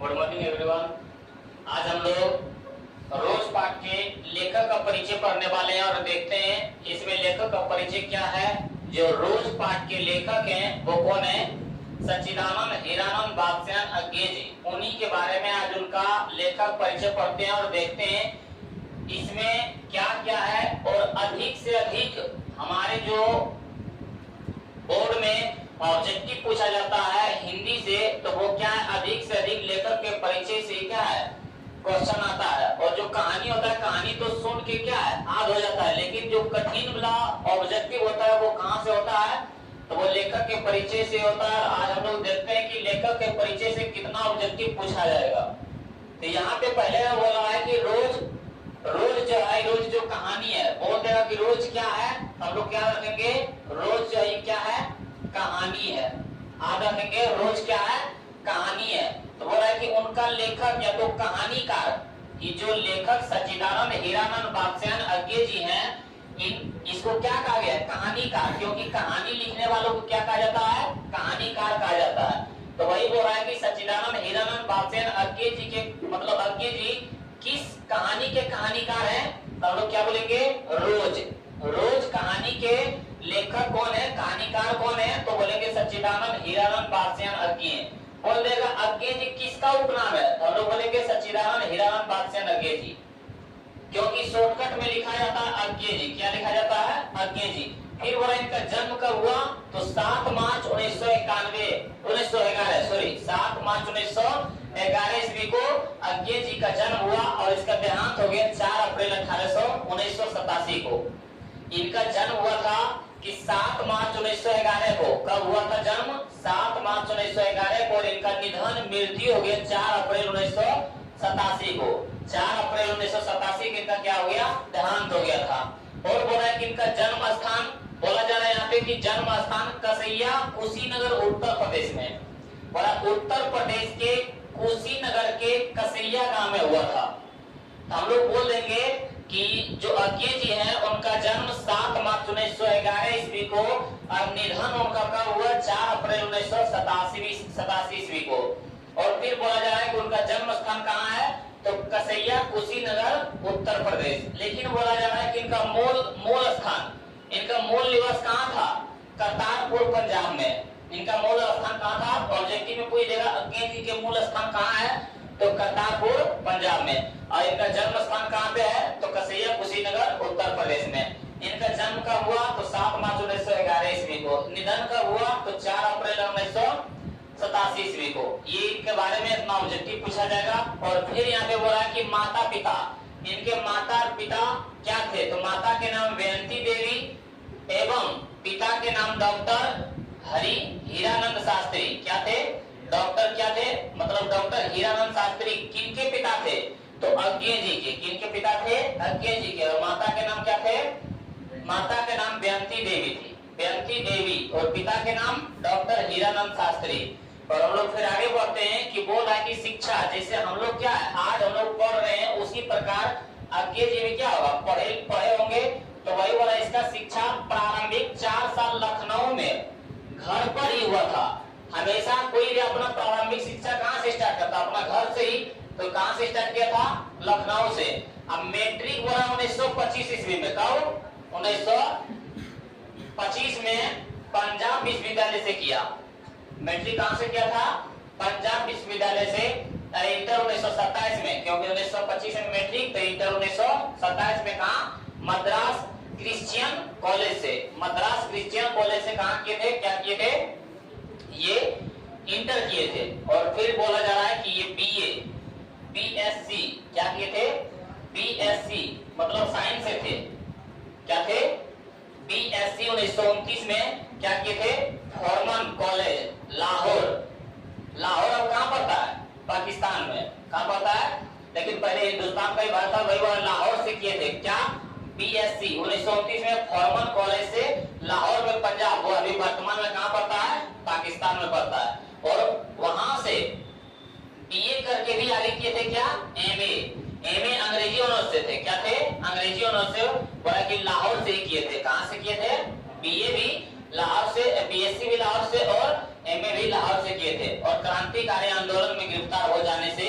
Good morning everyone. आज हम लोग रोज पाठ के लेखक का परिचय पढ़ने वाले हैं और देखते हैं इसमें लेखक का परिचय क्या है। जो रोज पाठ के लेखक हैं वो कौन है? सच्चिदानंद हीरानंद बादशाह अज्ञे जी। उन्हीं के बारे में आज उनका लेखक परिचय पढ़ते हैं और देखते हैं इसमें क्या क्या है। और अधिक से अधिक हमारे जो बोर्ड में ऑब्जेक्टिव पूछा जाता है हिंदी से, तो वो क्या है, अधिक से अधिक लेखक के परिचय से क्या है क्वेश्चन आता है। और जो कहानी होता है, कहानी तो सुन के क्या है याद हो जाता है, लेकिन जो कठिन वाला ऑब्जेक्टिव होता है वो कहाँ से होता है? तो वो लेखक के परिचय से होता है। आज हम लोग देखते हैं कि लेखक के परिचय से कितना ऑब्जेक्टिव पूछा जाएगा। तो यहाँ पे पहले बोला है कि रोज जो है, रोज जो कहानी है बोल देगा कि रोज क्या है, हम लोग क्या रखेंगे, रोज जो है क्या है, कहानी है। आप रखेंगे रोज क्या है, कहानी है। तो बोला है कि उनका लेखक या तो कहानीकार, ये जो लेखक सच्चिदानंद हीरानंद बादशाह अज्ञे जी हैं, इसको क्या कहा गया है? कहानीकार। क्योंकि कहानी लिखने वालों को क्या कहा जाता है? कहानीकार कहा जाता है। तो वही बोल रहा है कि सच्चिदानंद हीरानंद बादशाह अज्ञे जी के मतलब अज्ञे जी किस कहानी के कहानीकार हैं? तो हम लोग क्या बोलेंगे? रोज कहानी के लेखक कौन है, कहानीकार कौन है? तो बोलेंगे सच्चिदानंद हीरानंद बादशाह अज्ञे। बोल देगा अज्ञे जी किसका उपनाम है? तो हम लोग बोलेंगे सच्चिदानंद हीरानंद बादशाह अज्ञे जी। क्योंकि शॉर्टकट में लिखा जाता है अज्ञे जी। क्या लिखा जाता है? अज्ञे जी। फिर बोला इनका जन्म कब हुआ? तो 7 मार्च 1911 ईस्वी को अज्ञे जी का जन्म हुआ और इसका देहांत हो गया 4 अप्रैल 1987 को। इनका जन्म हुआ था कि 7 मार्च 1911 को। कब हुआ था जन्म? 7 मार्च 1911 को। और इनका निधन मृत्यु हो गया 4 अप्रैल 1987 को। 4 अप्रैल 1987 को इनका क्या हो गया? देहांत हो गया था। और बोला है कि इनका जन्म स्थान बोला जा रहा है यहाँ पे कि जन्म स्थान कसैया कुशीनगर उत्तर प्रदेश में। बोला उत्तर प्रदेश के कुशीनगर के कसैया गांव में हुआ था। तो हम लोग बोल देंगे कि जो अज्ञे जी हैं उनका जन्म 7 मार्च 1911 ईस्वी को और निधन उनका कब हुआ? 4 अप्रैल 1987 ईस्वी को। और फिर बोला जा रहा है कि उनका जन्म स्थान कहाँ है? तो कसैया कुशीनगर उत्तर प्रदेश। लेकिन बोला जा रहा है कि इनका मूल स्थान, इनका मूल निवास कहाँ था? करतारपुर पंजाब में। इनका मूल स्थान कहाँ था? ऑब्जेक्टिव में पूछ देगा अज्ञे जी के मूल स्थान कहाँ है? तो करतारपुर पंजाब में। और इनका जन्म स्थान कहाँ पे है? तो कसैया कुशीनगर उत्तर प्रदेश में। इनका जन्म कब हुआ? तो 7 मार्च 1911 ईस्वी को। निधन कब हुआ? तो 4 अप्रैल 1987 ईस्वी को। ये इनके बारे में इतना ऑब्जेक्टिव पूछा जाएगा। और फिर यहाँ पे बोला है कि माता पिता, इनके माता और पिता क्या थे? तो माता के नाम बेअंती देवी एवं पिता के नाम डॉक्टर हरि हीरानंद शास्त्री। क्या थे? डॉक्टर क्या थे? मतलब डॉक्टर हीरानंद शास्त्री। किनके पिता थे? तो अज्ञे जी के। किनके पिता थे? अज्ञे जी के। और माता के नाम क्या थे? माता के नाम बेअंती देवी थी, बेअंती देवी। और पिता के नाम डॉक्टर हीरानंद शास्त्री। और हम लोग फिर आगे बढ़ते हैं कि बोल रहा है कि शिक्षा, जैसे हम लोग क्या है आज हम लोग पढ़ रहे हैं उसी प्रकार अज्ञे जी में क्या होगा? पढ़े होंगे। तो वही बोला इसका शिक्षा प्रारंभिक 4 साल लखनऊ में घर पर ही हुआ था। हमेशा कोई भी अपना प्रारंभिक शिक्षा कहाँ से स्टार्ट करता? अपना घर से ही। तो कहाँ से स्टार्ट किया था? लखनऊ से। अब मैट्रिक बोला 1925 ईस्वी में। कब? 1925 में पंजाब विश्वविद्यालय से किया। मैट्रिक कहाँ से किया था? पंजाब विश्वविद्यालय से। इंटर 1927 में, क्योंकि 1925 में मैट्रिक, तो इंटर 1927 में कहा? मद्रास क्रिश्चियन कॉलेज से। मद्रास क्रिश्चियन कॉलेज से कहा किए थे? क्या किए थे? ये इंटर किए थे। और फिर बोला जा रहा है कि ये बीएससी क्या किए थे? बीएससी मतलब साइंस से थे। क्या थे? बीएससी 1929 में क्या किए थे? Forman college Lahore. लाहौर अब कहाँ पड़ता है? पाकिस्तान में। कहाँ पड़ता है? लेकिन पहले हिंदुस्तान का ही भाग था, वही वो लाहौर से किए थे। क्या? बीएससी 1929 में फॉर्मन कॉलेज से लाहौर में पंजाब। वो अभी वर्तमान में कहाँ पड़ता है? पाकिस्तान में पड़ता है। और वहां से बीए करके भी आगे किए थे क्या? एमए अंग्रेजी ऑनर्स से थे। क्या थे? अंग्रेजी ऑनर्स से। बोला कि लाहौर से ही किए थे। कहाँ से किए थे? बीए भी लाहौर से, बीएससी भी लाहौर से और एमए भी लाहौर से किए थे। और क्रांतिकारी आंदोलन में गिरफ्तार हो जाने से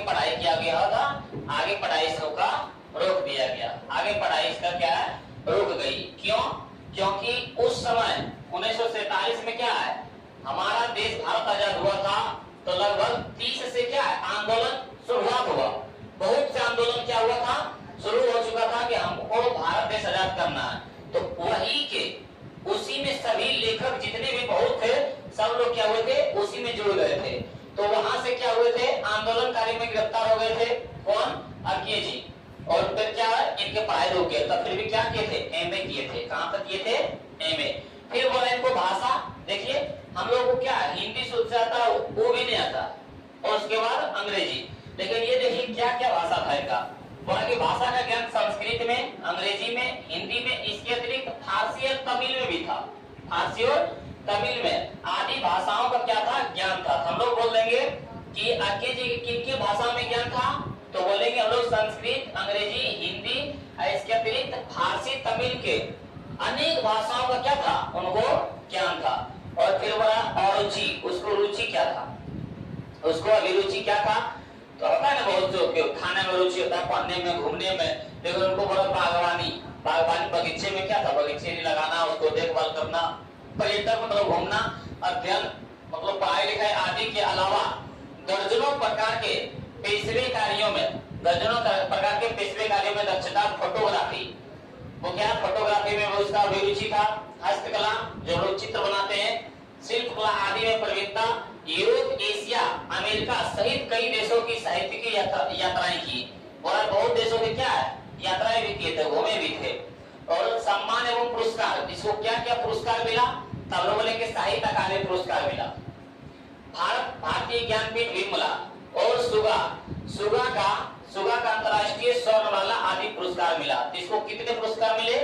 पढ़ाई किया गया था, आगे पढ़ाई इसका रोक दिया गया, आगे पढ़ाई इसका क्या है, रुक गई। क्यों? क्योंकि उस समय 1947 में क्या है, हमारा देश भारत आजाद हुआ था, तो लगभग 30 से क्या है आंदोलन शुरुआत हुआ, बहुत से आंदोलन क्या हुआ था, शुरू हो चुका था कि हमको भारत देश आजाद करना है। तो वही के उसी में सभी लेखक जितने भी बहुत थे, सब लोग क्या हुए थे, उसी में जुड़ गए थे। तो वहां से क्या हुए थे, आंदोलनकारी में गिरफ्तार हो गए थे, कौन, अर्की जी। और फिर क्या है, इनके पढ़ाई रुक गए, तब फिर भी क्या किए थे, एमए किए थे। कहां तक किए थे, एमए। फिर बोला इनको भाषा, देखिए हम लोग को क्या हिंदी शुद्ध से आता, वो भी नहीं आता, और उसके बाद अंग्रेजी। लेकिन ये देखिए क्या क्या भाषा था इनका, बोला कि भाषा का ज्ञान संस्कृत में, अंग्रेजी में, हिंदी में, इसके अतिरिक्त फारसी और तमिल में भी था, फारसी और तमिल में आदि भाषाओं का क्या था, ज्ञान था। हम लोग बोल देंगे कि अर्की जी किन की भाषा में ज्ञान था, तो बोलेंगे हम लोग संस्कृत, अंग्रेजी, हिंदी, इसके अतिरिक्त फारसी, तमिल के अनेक भाषाओं का क्या था, उनको ज्ञान था। और फिर बोला अरुचि, उसको रुचि क्या था, उसको अभिरुचि क्या था, तो होता है ना बहुत जो खाने में रुचि होता है, पढ़ने में, घूमने में, लेकिन उनको बोला बागवानी, बागवानी बगीचे में क्या था, बगीचे नहीं लगाना, उसको देखभाल करना, पर्यटक मतलब घूमना, अध्ययन मतलब पढ़ाई लिखाई आदि के अलावा दर्जनों प्रकार के पेशवे कार्यों में, दर्जनों प्रकार के पेशवे कार्यों में दक्षता, फोटोग्राफी, वो क्या फोटोग्राफी में उसका अभिरुचि था, हस्तकला जो लोग चित्र बनाते हैं, शिल्प कला आदि में प्रवीणता, यूरोप, एशिया, अमेरिका सहित कई देशों की साहित्यिक यात्राएं की, और बहुत देशों के क्या है यात्राएं भी किए थे, घूमे भी थे। और सम्मान एवं पुरस्कार, इसको क्या क्या पुरस्कार मिला, तब लोग बोले कि साहित्य अकादमी पुरस्कार मिला, भारतीय ज्ञानपीठ भी मिला, और सुगा का अंतरराष्ट्रीय स्वर्णमाला आदि पुरस्कार मिला। इसको कितने पुरस्कार मिले,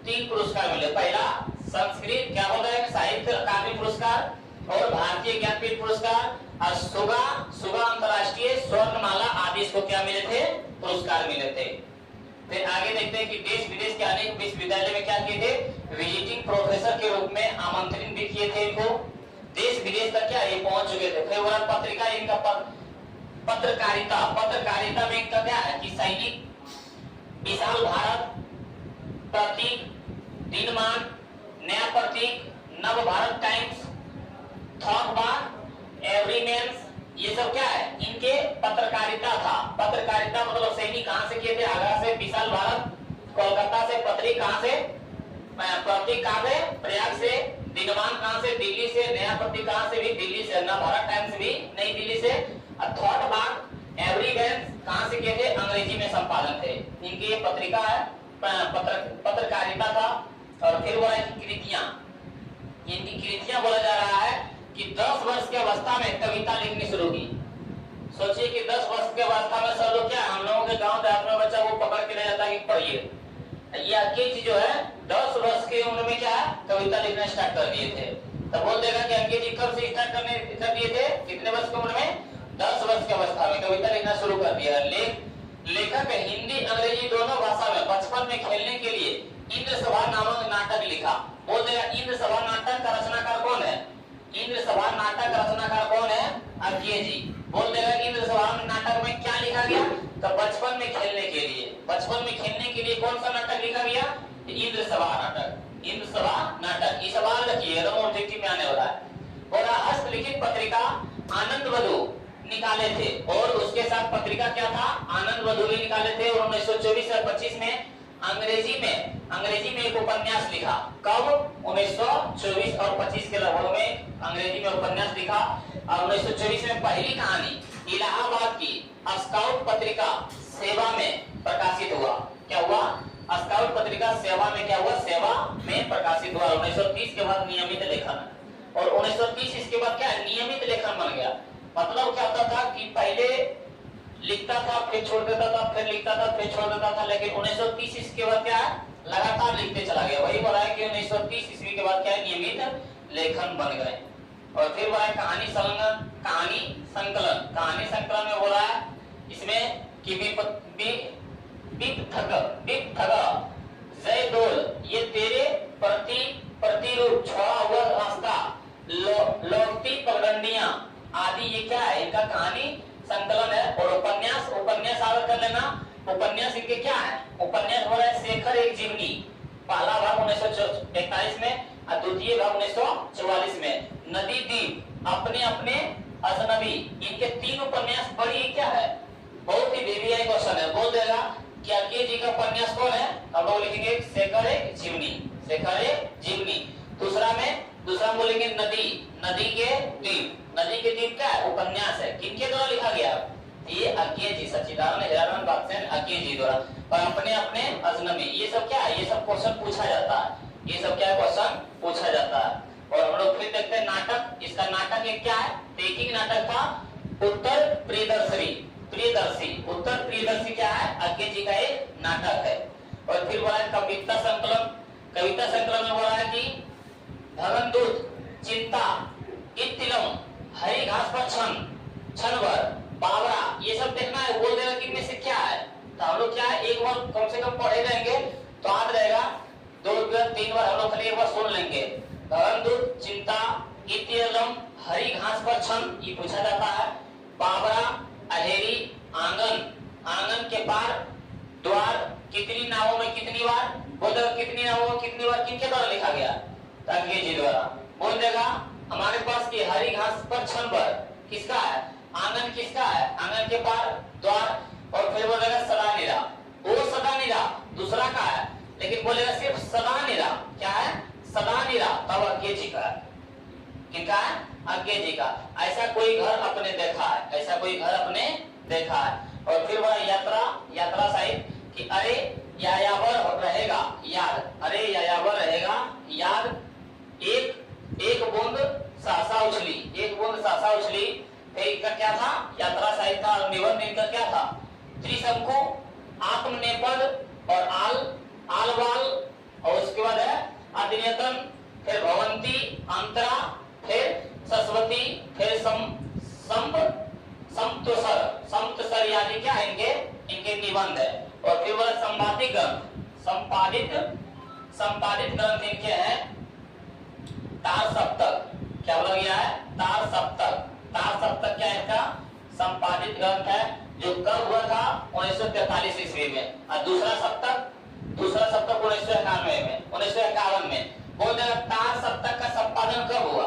3 पुरस्कार मिले। पहला संस्कृत क्या होता है, साहित्य अकादमी पुरस्कार और भारतीय ज्ञानपीठ पुरस्कार, और सुगा अंतरराष्ट्रीय स्वर्णमाला आदि इसको क्या मिले थे, पुरस्कार मिले थे। फिर आगे देखते हैं कि देश विदेश के अनेक विश्वविद्यालय में क्या किए थे, विजिटिंग प्रोफेसर के रूप में आमंत्रित भी किए थे इनको, देश विदेश तक क्या ये पहुंच चुके थे। फिर वो पत्रिका इनका पत्रकारिता में इनका क्या है कि सैनिक, विशाल भारत, प्रतीक, दिनमान, नया प्रतीक, नव भारत टाइम्स, थॉट बार, एवरीमेंस, ये सब क्या है इनके पत्रकारिता था। पत्रकारिता मतलब सैनिक कहां से किए थे, आगरा से, विशाल भारत कोलकाता से, पत्रिक कहां से, प्रतीक कहां से, प्रयाग से, दिनमान कहां से, दिल्ली से, नया प्रतीक कहां से भी, दिल्ली से, नव भारत टाइम्स भी नई दिल्ली से, थॉट बार, एवरीमेंस कहां से किए थे, अंग्रेजी में संपादन थे इनकी, ये पत्रिका है, पत्रकारिता था। और फिर बोला कृतियां, इनकी कृतियां बोला जा रहा है कि 10 वर्ष की अवस्था में कविता लिखनी शुरू की। सोचिए कि 10 वर्ष की अवस्था में सब लोग क्या, हम लोगों के गांव देहात में बच्चा वो पकड़ के ले जाता है कि पढ़िए, ये अंकित जो है 10 वर्ष की उम्र में क्या कविता लिखना स्टार्ट कर दिए थे। तो बोल देगा कि अंकित जी कब से स्टार्ट कर दिए थे, कितने वर्ष की उम्र में, 10 वर्ष की अवस्था में कविता लिखना शुरू कर दिया। लेखक हिंदी अंग्रेजी दोनों भाषा में बचपन में खेलने के लिए इंद्र सभा नामक नाटक लिखा। बोल देगा इंद्र सभा नाटक का रचनाकार कौन है, इंद्र सभा नाटक का रचनाकार कौन है, अर्की जी। बोल देगा इंद्र सभा नाटक में क्या लिखा गया, तो बचपन में खेलने के लिए, बचपन में खेलने के लिए कौन सा नाटक लिखा गया, इंद्र सभा नाटक, इंद्र सभा नाटक। ये सवाल रखिए ऑब्जेक्टिव में आने वाला है। और हस्तलिखित पत्रिका आनंद वधु निकाले थे, और उसके साथ पत्रिका क्या था, आनंद वधु भी निकाले थे। और 1924 और 25 में अंग्रेजी में एक उपन्यास लिखा। कब, 1924 और 25 के लगभग में अंग्रेजी में उपन्यास लिखा। और 1924 में पहली कहानी इलाहाबाद की स्काउट पत्रिका सेवा में प्रकाशित हुआ। क्या हुआ, स्काउट पत्रिका सेवा में क्या हुआ, सेवा में प्रकाशित हुआ। 1930 के बाद नियमित लेखन, और 1930 इसके बाद क्या नियमित लेखन बन गया। मतलब क्या होता था कि पहले लिखता था फिर छोड़ देता था, फिर लिखता था फिर छोड़ देता था, लेकिन 1930 इसके बाद क्या लगातार लिखते चला गया। वही बोला है कि 1930 ईस्वी के बाद क्या नियमित लेखन बन गए। और फिर बोला कहानी संकलन में बोला है इसमें कि जय डोल ये तेरे प्रतिरूप छोड़ा हुआ रास्ता लौटती पगडंडियां आदि, ये क्या है इनका कहानी संकलन है। और उपन्यास, उपन्यास याद कर लेना। उपन्यास इनके क्या है? उपन्यास हो रहा है शेखर एक जीवनी, पहला भाग 1941 में और द्वितीय भाग 1944 में। नदी द्वीप, अपने अपने अजनबी, इनके 3 उपन्यास बड़ी क्या है, बहुत ही वीवीआई क्वेश्चन है। बोल देगा कि अंकित जी का उपन्यास कौन है? हम लोग लिखेंगे शेखर एक जीवनी, शेखर एक जीवनी। दूसरा में बोलेंगे नदी, नदी के द्वीप, नदी के द्वीप क्या है? उपन्यास है। किनके द्वारा लिखा गया? ये अंकित जी, सच्चिदानंद हीरानंद बादशाह अंकित जी द्वारा। और अपने अपने अजनबी, ये सब क्या है? ये सब क्वेश्चन पूछा जाता है, ये सब क्या क्वेश्चन पूछा जाता है। और हम लोग फिर देखते हैं नाटक। इसका नाटक एक क्या है? एक ही नाटक था, उत्तर प्रियदर्शी, प्रियदर्शी, उत्तर प्रियदर्शी क्या है? अंकित जी का एक नाटक है। और फिर बोला है कविता संकलन। कविता संकलन में बोला है कि भगनदूत, चिंता, इत्तिलम, हरी घास पर क्षण, क्षणभर, बावरा, ये सब देखना है। बोल देगा कि इनमें से क्या है? तो हम लोग क्या है, एक बार कम से कम पढ़े रहेंगे तो याद रहेगा। 2 बार 3 बार हम लोग खाली एक बार सुन लेंगे। भगनदूत, चिंता, इत्तिलम, हरी घास पर क्षण, ये पूछा जाता है। बावरा, अहेरी, आंगन, आंगन के पार, द्वार, कितनी नावों में कितनी बार, बोल देगा कितनी नावों में कितनी बार, किनके द्वारा लिखा गया? अंकित जी द्वारा। बोल देगा हमारे पास की हरी घास पर क्षणभर किसका है? आंगन किसका है? आंगन के पार, द्वार। और फिर बोलेगा सदा निरा, वो सदा निरा दूसरा का है, लेकिन बोलेगा सिर्फ सदा निरा, क्या है? सदा निरा, तब अंकित जी का है। किनका है? अंकित जी का। ऐसा कोई घर अपने देखा है, ऐसा कोई घर अपने देखा है। और फिर बोला यात्रा, यात्रा साहिब कि अरे यायावर रहेगा याद, अरे यायावर रहेगा याद, एक बूंद सासा उछली, एक बूंद सासा उछली। इनका क्या था? यात्रा साहित्य था। निबंध इनका क्या था? त्रिशंकु, आत्मनेपद और आलवाल, और उसके बाद है अध्ययतन, फिर भवंती, अंतरा, फिर सरस्वती, फिर समतसर आदि क्या है इनके निबंध है। और फिर वह संपादित ग्रंथ, संपादित ग्रंथ इनके हैं तार सप्तक। क्या बोला गया है? तार सप्तक। तार सप्तक क्या है? इनका संपादित ग्रंथ है, जो कब हुआ था? 1943 ईस्वी में। और दूसरा सप्तक 1951 में। बोल देगा तार सप्तक का संपादन कब हुआ?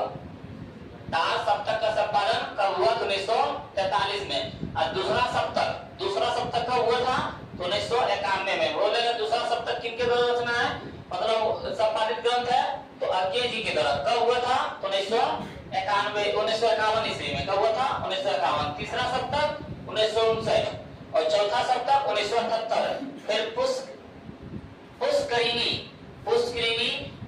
तार सप्तक का संपादन कब हुआ? 1943 में। और दूसरा सप्तक कब हुआ था? 1951 में। बोलेगा दूसरा सप्तक किनके द्वारा रचना है, मतलब संपादित ग्रंथ है? तो अंकित जी के द्वारा। कब हुआ था? 1951 ईस्वी में। कब हुआ था? 1951। तीसरा सप्तक 1959 और चौथा सप्तक 1978। फिर पुष्करिणी,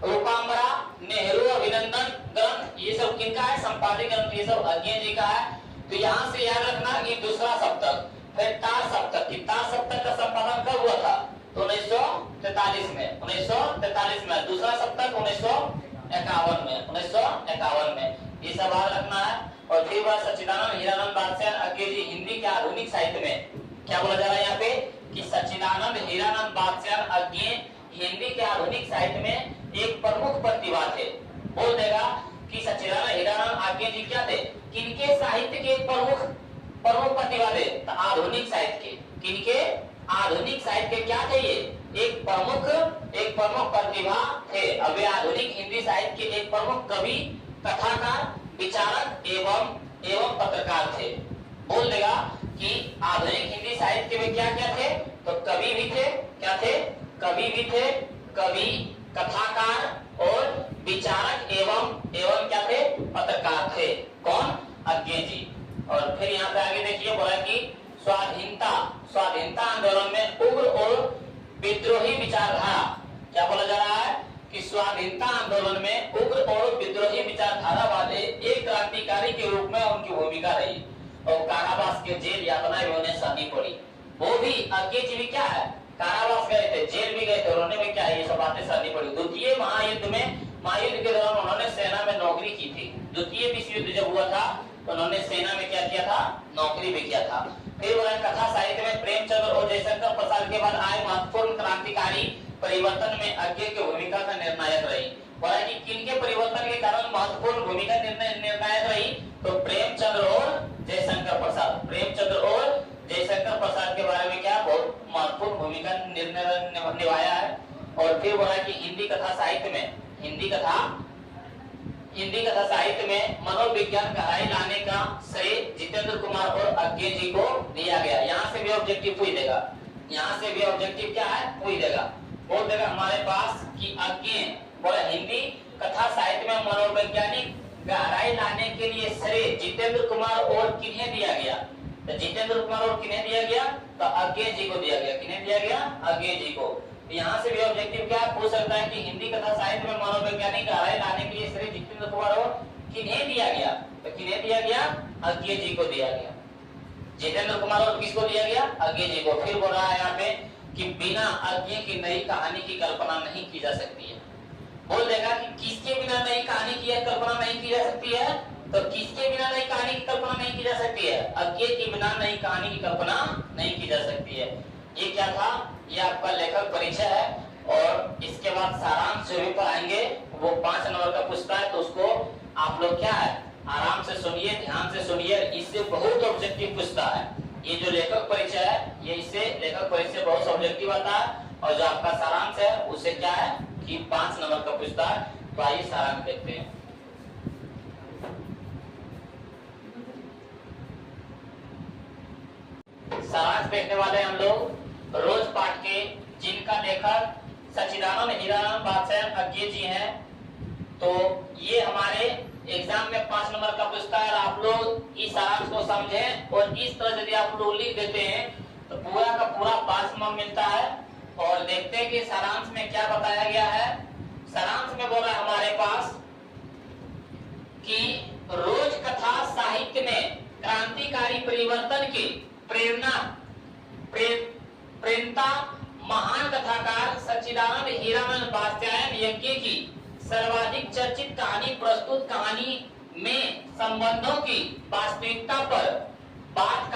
रूपांबरा, नेहरू अभिनंदन ग्रंथ, ये सब किनका है? संपादित ग्रंथ, ये सब अंकित जी का है। तो यहाँ से याद रखना कि दूसरा सप्तक। फिर तार सप्तक, तार सप्तक का संपादन कब हुआ था? तो 1943 में। 1943 में। दूसरा सप्तक 1951 में। ये सब याद रखना है। और फिर वह सच्चिदानंद हीरानंद बादशाह अंकित जी हिंदी के आधुनिक साहित्य में क्या बोला जा रहा है यहाँ पे कि सच्चिदानंद हीरानंद बादशाह अंकित हिंदी के आधुनिक साहित्य में एक प्रमुख प्रतिभा थे। बोल देगा कि सच्चिदानंद हीरानंद अंकित जी क्या थे? किनके साहित्य के प्रमुख प्रतिभा थे? तो आधुनिक साहित्य के। किनके? आधुनिक साहित्य के क्या थे? ये एक प्रमुख प्रतिभा थे। अब वे आधुनिक हिंदी साहित्य के एक प्रमुख कवि, कथाकार, विचारक एवं पत्रकार थे। बोल देगा कि आधुनिक हिंदी साहित्य में क्या क्या थे? तो कवि भी थे। क्या थे? कवि भी थे, कवि, कथाकार और विचारक एवं क्या थे? पत्रकार थे। कौन? अंकित जी। और फिर यहाँ पे आगे देखिए बोला कि स्वाधीनता आंदोलन में उग्र और विद्रोही विचारधारा। क्या बोला जा रहा है कि स्वाधीनता आंदोलन में उग्र और विद्रोही विचारधारा वाले एक क्रांतिकारी के रूप में उनकी भूमिका रही और कारावास के जेल यातना भी उन्हें सहनी पड़ी। वो भी अंकित जी भी क्या है? कारावास गए थे, जेल भी गए थे, उन्होंने भी क्या ये सब बातें सहनी पड़ी। द्वितीय महायुद्ध के दौरान उन्होंने सेना में नौकरी की थी। द्वितीय विश्व युद्ध जब हुआ था तो उन्होंने सेना में क्या किया था? नौकरी भी किया था। फिर वह कथा साहित्य में प्रेमचंद और जयशंकर प्रसाद के बाद आए महत्वपूर्ण क्रांतिकारी परिवर्तन में अंकित की भूमिका का निर्णायक रही। बोला कि किनके परिवर्तन के कारण महत्वपूर्ण भूमिका निर्णायक रही? तो प्रेमचंद और जयशंकर प्रसाद निभाया है। और फिर बोला कि हिंदी कथा साहित्य में मनोविज्ञान गहराई लाने का श्रेय जितेंद्र कुमार और अज्ञे जी को दिया गया। यहाँ से भी ऑब्जेक्टिव पूछ देगा, यहाँ से भी ऑब्जेक्टिव क्या है पूछ देगा, बोल देगा हमारे पास कि अज्ञे बोला हिंदी कथा साहित्य में मनोवैज्ञानिक गहराई लाने के लिए श्रेय जितेंद्र कुमार और किन्हें दिया गया। तो जितेंद्र कुमार और किन्हें दिया गया, तो अज्ञे जी को दिया गया। किन्हें दिया गया, अज्ञे जी को। यहाँ से भी ऑब्जेक्टिव क्या पूछ सकता है कि हिंदी कथा साहित्य में मनोवैज्ञानिक गहराई लाने के लिए श्री जितेंद्र कुमार और किन्हें दिया गया, तो किन्हें दिया गया, अज्ञे जी को दिया गया। जितेंद्र कुमार और किसको दिया गया, अज्ञे जी को। फिर बोल रहा है यहाँ पे कि बिना अज्ञे की नई कहानी की कल्पना नहीं की जा सकती है। बोल देगा कि किसके बिना नई कहानी की कल्पना नहीं की जा सकती है, तो किसके बिना नई कहानी की कल्पना नहीं की जा सकती है, अज्ञे के बिना नई कहानी की कल्पना नहीं की जा सकती है। ये क्या था, ये आपका लेखक परिचय है। और इसके बाद सारांश जो भी पढ़ाएंगे वो 5 नंबर का पूछता है, तो उसको आप लोग क्या है आराम से सुनिए, ध्यान से सुनिए, इससे बहुत ऑब्जेक्टिव पूछता है। ये जो लेखक परिचय है, ये इससे लेखक परिचय बहुत ऑब्जेक्टिव आता है। और जो आपका सारांश है उसे क्या है कि 5 नंबर का पूछता है। तो आइए सारांश देखते हैं। सारांश देखने वाले हम लोग रोज पाठ के, जिनका लेखक सच्चिदानंद हीरानंद बादशाह अज्ञे जी हैं। तो ये हमारे एग्जाम में 5 नंबर का पूछता है। आप लोग इस सारांश को समझें और इस तरह यदि आप लोग लिख देते हैं तो पूरा का पूरा 5 नंबर मिलता है। और देखते हैं कि सारांश में क्या बताया गया है। सारांश में बोला हमारे पास कि रोज कथा साहित्य में क्रांतिकारी परिवर्तन की प्रेरणा महान कथाकार सच्चिदानंद हीरानंद बादशाह यज्ञ की सर्वाधिक चर्चित कहानी प्रस्तुत कहानी में संबंधों की वास्तविकता पर बात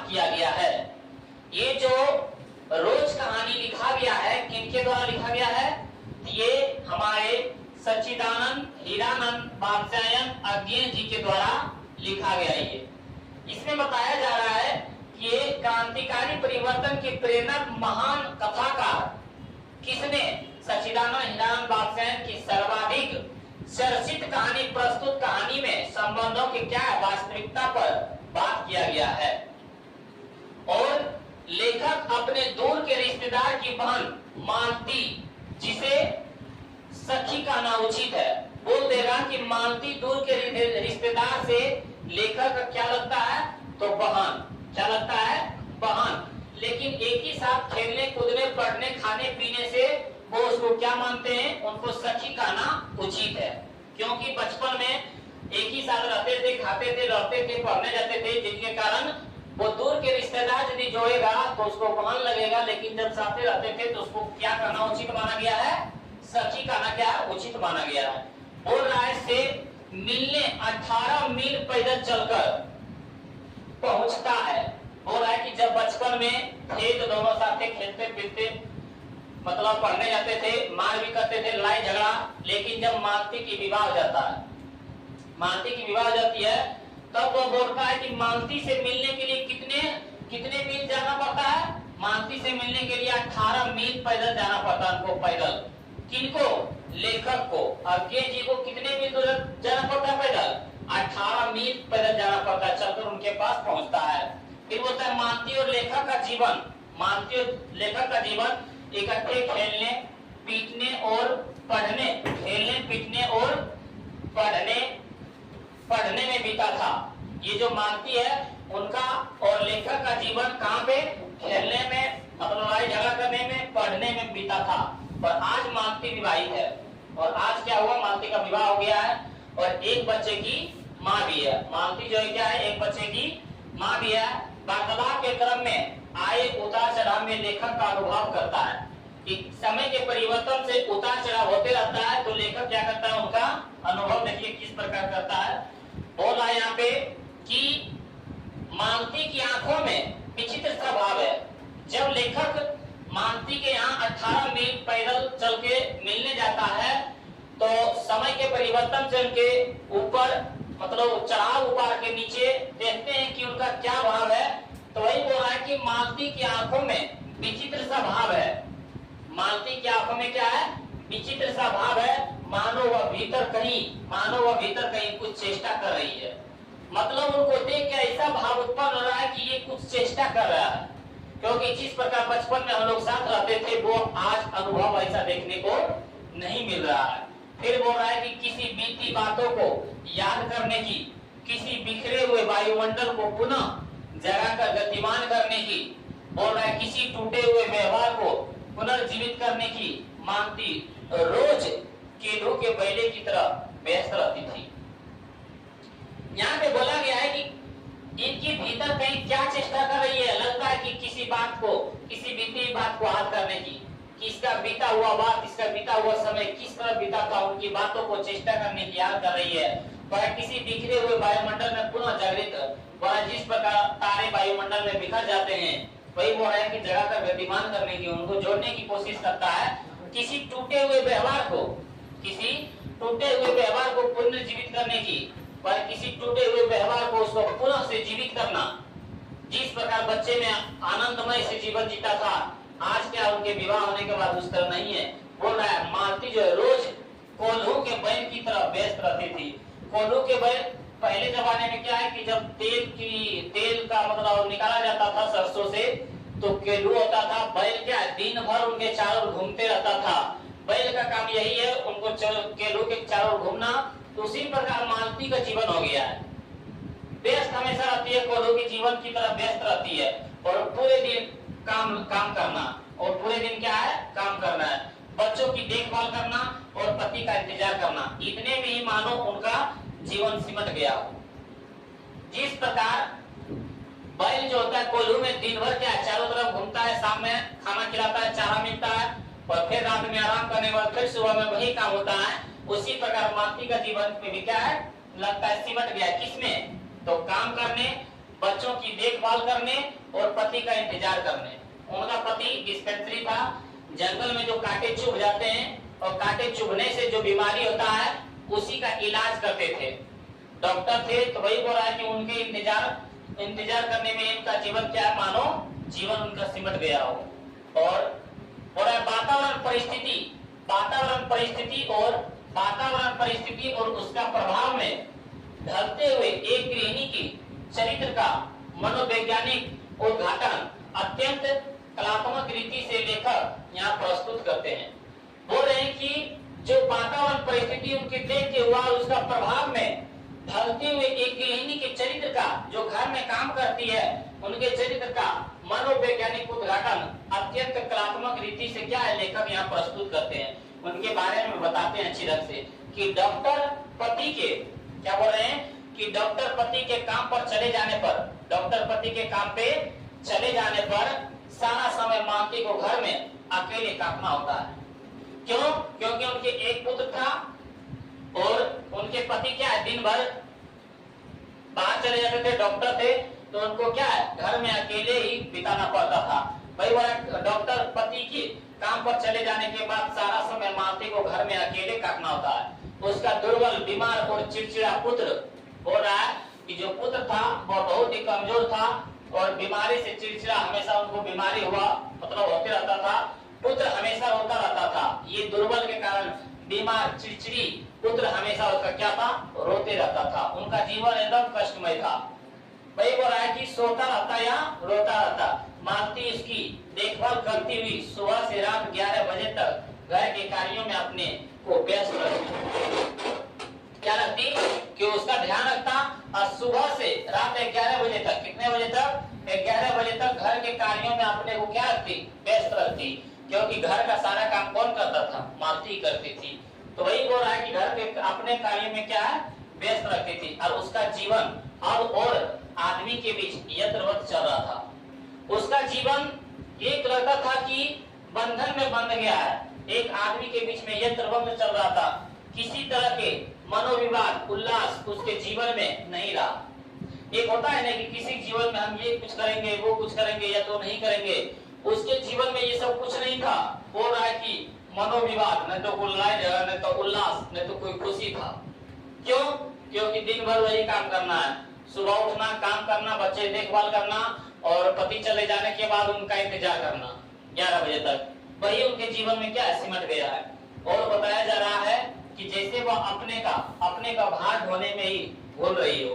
किया गया है। ये जो रोज कहानी लिखा गया है, किनके द्वारा लिखा गया है, ये हमारे सच्चिदानंद हीरानंद बादशाह अज्ञे जी के द्वारा लिखा गया है। ये इसमें बताया जा रहा है कि ये क्रांतिकारी परिवर्तन की प्रेरणा महान कथाकार किसने, सच्चिदानंद हीरानंद बादशाह की सर्वाधिक चर्चित कहानी प्रस्तुत कहानी में संबंधों की क्या वास्तविकता पर बात किया गया है। और लेखक अपने दूर के रिश्तेदार की बहन मालती, जिसे सखी कहना उचित है, बोल देगा कि मालती दूर के रिश्तेदार से लेखक का क्या लगता है, तो बहन। क्या लगता है, बहन। लेकिन एक ही साथ खेलने कूदने पढ़ने खाने पीने से वो उसको क्या मानते हैं, उनको सखी कहना उचित है। क्योंकि बचपन में एक ही साथ रहते थे, खाते थे, रहते थे, पढ़ने जाते थे, जिनके कारण वो दूर के रिश्तेदार यदि जोड़ेगा तो उसको बहन लगेगा। लेकिन जब साथ रहते थे तो उसको क्या करना उचित माना गया है, सखी कहना क्या उचित माना गया है। बोल रहा है से मिलने 18 मील पैदल चलकर पहुंचता है। बोल रहा है कि जब बचपन में थे तो दोनों साथ खेलते फिरते, मतलब पढ़ने जाते थे, मार भी करते थे, लड़ाई झगड़ा। लेकिन जब मालती की विवाह हो जाता है, मालती की विवाह हो जाती है, तब वो बोलता है कि मालती से मिलने के लिए कितने मील जाना पड़ता है, मालती से मिलने के लिए 18 मील पैदल जाना पड़ता है उनको, पैदल। किनको, लेखक को, अज्ञे जी को कितने मील जाना पड़ता है पैदल, 18 मील पैदल जाना पड़ता है, चलकर उनके पास पहुंचता है। फिर बोलता है मालती और लेखक का जीवन, मालती और लेखक का जीवन इकट्ठे खेलने पीटने और पढ़ने, खेलने पीटने और पढ़ने में बीता था। ये जो मालती है उनका और लेखक का जीवन कहाँ पे, खेलने में, मतलब लड़ाई झगड़ा करने में, पढ़ने में बीता था। और आज मालती विवाहित है, और आज क्या हुआ, मालती का विवाह हो गया है और एक बच्चे की माँ भी है। मालती जो है क्या है, एक बच्चे की माँ भी है। वार्तालाप के क्रम में आए उतार चढ़ाव में लेखक का अनुभव करता है कि समय के परिवर्तन से उतार चढ़ाव होते रहता है, तो लेखक क्या करता है, उनका अनुभव देखिए किस प्रकार करता है। बोल रहा है यहाँ पे कि मालती की आंखों में विचित्र सा भाव है। जब लेखक मालती के यहाँ 18 मील पैदल चल के मिलने जाता है तो समय के परिवर्तन से उनके ऊपर, मतलब चढ़ाव ऊपर के नीचे देखते हैं कि उनका क्या भाव है। तो वही बोल रहा है कि मालती की आंखों में विचित्र सा भाव है। मालती की आंखों में क्या है, विचित्र सा भाव है, मानो वह भीतर कहीं कुछ चेष्टा कर रही है। मतलब उनको देख के ऐसा भाव उत्पन्न हो रहा है कि ये कुछ चेष्टा कर रहा है, क्योंकि जिस प्रकार बचपन में हम लोग साथ रहते थे वो आज अनुभव ऐसा देखने को नहीं मिल रहा है। फिर बोल रहा है कि किसी बीती बातों को याद करने की, किसी बिखरे हुए वायुमंडल को पुनः जगाकर गतिमान करने की, बोल रहा है किसी टूटे हुए व्यवहार को पुनर्जीवित करने की मानती रोज केलों के बैले की तरह व्यस्त रहती थी। यहाँ पे बोला गया है कि इनकी भीतर कहीं क्या चेष्टा कर रही है, लगता है कि किसी बात को, किसी बीती बात को याद करने की, किसका बीता हुआ बात, इसका बीता हुआ समय किस तरह बीता था, उनकी बातों को चेष्टा करने की याद कर रही है। वह किसी बिखरे हुए वायुमंडल में पुनः जागृत, वह जिस प्रकार तारे वायुमंडल में बिखर जाते हैं वही वो है कि जगह का गतिमान करने की, उनको जोड़ने की कोशिश करता है। किसी टूटे हुए व्यवहार को, किसी टूटे हुए व्यवहार को पुनर्जीवित करने की, वह किसी टूटे हुए व्यवहार को उसको पुनः से जीवित करना। जिस प्रकार बच्चे में आनंदमय से जीवन जीता था, आज क्या उनके विवाह होने के बाद उस तरह नहीं है। बोल रहा है मालती जो है रोज कोल्हू के बैल की तरह व्यस्त रहती थी। कोल्हू के बैल पहले जमाने में क्या है कि जब तेल का मतलब निकाला जाता था सरसों से, तो केलू होता था। बैल क्या दिन भर उनके चारों ओर घूमते रहता था। बैल का काम यही है, उनको केलू के चारों ओर घूमना। तो उसी प्रकार मालती का जीवन हो गया है, व्यस्त हमेशा रहती है, कोल्हू के जीवन की तरह व्यस्त रहती है, और पूरे दिन काम करना, और पूरे दिन क्या है, काम करना है, बच्चों की देखभाल करना और पति का इंतजार करना। इतने में ही मानो उनका जीवन सिमट गया हो। जिस प्रकार बैल जो होता है कोल्हू में दिन भर क्या चारों तरफ घूमता है, शाम में खाना खिलाता है, चारा मिलता है, और फिर रात में आराम करने के बाद फिर सुबह में वही काम होता है। उसी प्रकार मालती का जीवन में भी क्या है, लगता है सिमट गया। किसमें, तो काम करने, बच्चों की देखभाल करने और पति का इंतजार करने। उनका पति डिस्पेंसरी था, जंगल में जो कांटे चुभ जाते हैं और कांटे चुभने से जो बीमारी होता है उसी का इलाज करते थे, डॉक्टर थे। तो वही बोल रहा है कि उनके इंतजार करने में इनका जीवन क्या है, मानो जीवन उनका सिमट गया हो। और वातावरण परिस्थिति और उसका प्रभाव में ढलते हुए एक गृहिणी की चरित्र का मनोवैज्ञानिक उद्घाटन अत्यंत कलात्मक रीति से लेखक यहाँ प्रस्तुत करते हैं। बोल रहे हैं कि जो वातावरण परिस्थिति उनके देखते हुआ उसका प्रभाव में ढलते हुए एक गृहिणी के चरित्र का, जो घर में काम करती है, उनके चरित्र का मनोवैज्ञानिक उद्घाटन अत्यंत कलात्मक रीति से क्या है, लेखक यहाँ प्रस्तुत करते हैं। उनके बारे में बताते हैं अच्छी तरह से कि डॉक्टर पति के क्या बोल रहे हैं कि डॉक्टर पति के काम पर चले जाने पर, डॉक्टर पति के काम पे चले जाने पर सारा समय मालती को घर में अकेले काटना होता है। क्यों? क्योंकि उनके एक पुत्र था और उनके पति क्या है, दिन भर बाहर चले जाते थे, डॉक्टर थे, तो उनको क्या है, घर में अकेले ही बिताना पड़ता था। भाई वह डॉक्टर पति के काम पर चले जाने के बाद सारा समय मालती को घर में अकेले काटना होता है। उसका दुर्बल, बीमार और चिड़चिड़ा पुत्र हो रहा है कि जो पुत्र था वह बहुत ही कमजोर था और बीमारी से चिड़चिड़ा, हमेशा उनको बीमारी हुआ मतलब होते रहता था, पुत्र हमेशा रोता रहता था। ये दुर्बल के कारण बीमार चिड़चिड़ी पुत्र हमेशा उसका क्या था, रोते रहता था। उनका जीवन एकदम कष्टमय था। वही बोल रहा है कि सोता रहता या रोता रहता। मालती उसकी देखभाल करती हुई सुबह से रात 11 बजे तक घर के कार्यों में अपने को व्यस्त रखती। क्या रखती कि उसका ध्यान रखता, और सुबह से रात 11 बजे तक, कितने बजे तक, 11 बजे तक घर के कार्यों में अपने को क्या रखती, व्यस्त रखती। क्योंकि घर का सारा काम कौन करता था, मालती करती थी। तो वही बोल रहा है कि घर के अपने कार्यों में क्या है, व्यस्त रखती थी। और उसका जीवन अब और आदमी के बीच यंत्रवत चल रहा था। उसका जीवन एक लगता था कि बंधन में बंध गया है, एक आदमी के बीच में यंत्रवत चल रहा था। किसी तरह के मनोविवाद, उल्लास उसके जीवन में नहीं रहा। एक होता है ना कि किसी जीवन में हम ये कुछ करेंगे, वो कुछ करेंगे या तो नहीं करेंगे, उसके जीवन में ये सब कुछ नहीं था। बोल रहा है कि मनोविवाद, न तो कोई लड़ाई झगड़ा, न तो उल्लास, न तो कोई खुशी था। क्यों? क्योंकि दिन भर वही काम करना है, सुबह उठना, काम करना, बच्चे देखभाल करना और पति चले जाने के बाद उनका इंतजार करना 11 बजे तक। वही उनके जीवन में क्या है, सिमट गया है। और बताया जा रहा है कि जैसे वह अपने का भार ढोने में ही भूल रही हो।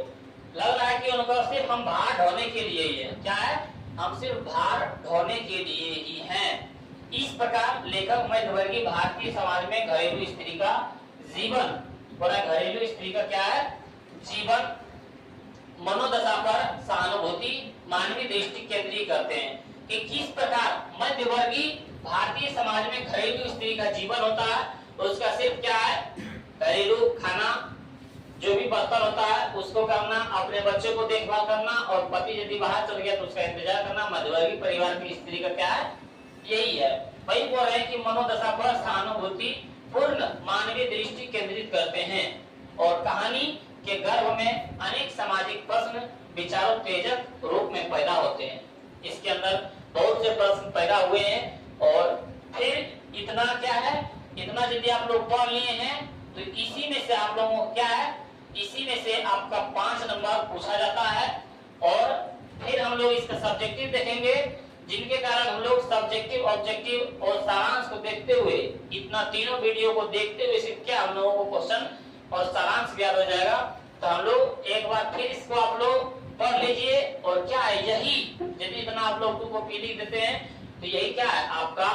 लग रहा है कि उनको सिर्फ हम भार ढोने के लिए ही है, क्या है, हम सिर्फ भार ढोने के लिए ही हैं। इस प्रकार लेखक मध्यवर्गीय भारतीय समाज में घरेलू स्त्री का जीवन, घरेलू स्त्री का क्या है, जीवन, मनोदशा पर सहानुभूति, मानवीय दृष्टि केंद्रित करते हैं कि किस प्रकार मध्यवर्गीय भारतीय समाज में घरेलू स्त्री का जीवन होता है। उसका सिर्फ क्या है, घरेलू खाना, जो भी बर्तन होता है उसको करना, अपने बच्चों को देखभाल करना, और पति यदि बाहर चल गया तो उसका इंतजार करना। मध्यवर्गीय परिवार की स्त्री का क्या है, यही है। वही बोल रहे हैं कि मनोदशा पर सहानुभूति पूर्ण मानवीय दृष्टि केंद्रित करते हैं। और कहानी के गर्भ में अनेक सामाजिक प्रश्न विचारोत्तेजक रूप में पैदा होते हैं। इसके अंदर बहुत से प्रश्न पैदा हुए हैं। और फिर इतना क्या है, इतना यदि आप लोग पढ़ लिए हैं तो इसी में से आप लोगों को क्या है, इसी में से आपका 5 नंबर पूछा जाता है। और फिर हम लोग इसका सब्जेक्टिव देखेंगे, जिनके कारण हम लोग सब्जेक्टिव, ऑब्जेक्टिव और सारांश को देखते हुए, इतना तीनों वीडियो को देखते हुए सिर्फ क्या हम लोगों को क्वेश्चन और सारांश याद हो जाएगा। तो हम लोग एक बार फिर इसको आप लोग पढ़ लीजिए। और क्या है, यही यदि इतना आप लोग को लिख देते हैं तो यही क्या है, आपका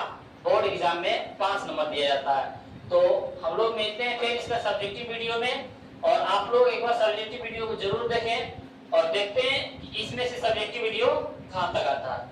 बोर्ड एग्जाम में 5 नंबर दिया जाता है। तो हम लोग मिलते हैं फिर इसका सब्जेक्टिव वीडियो में। और आप लोग एक बार सब्जेक्टिव वीडियो को जरूर देखें और देखते हैं कि इसमें से सब्जेक्टिव वीडियो कहाँ तक आता है।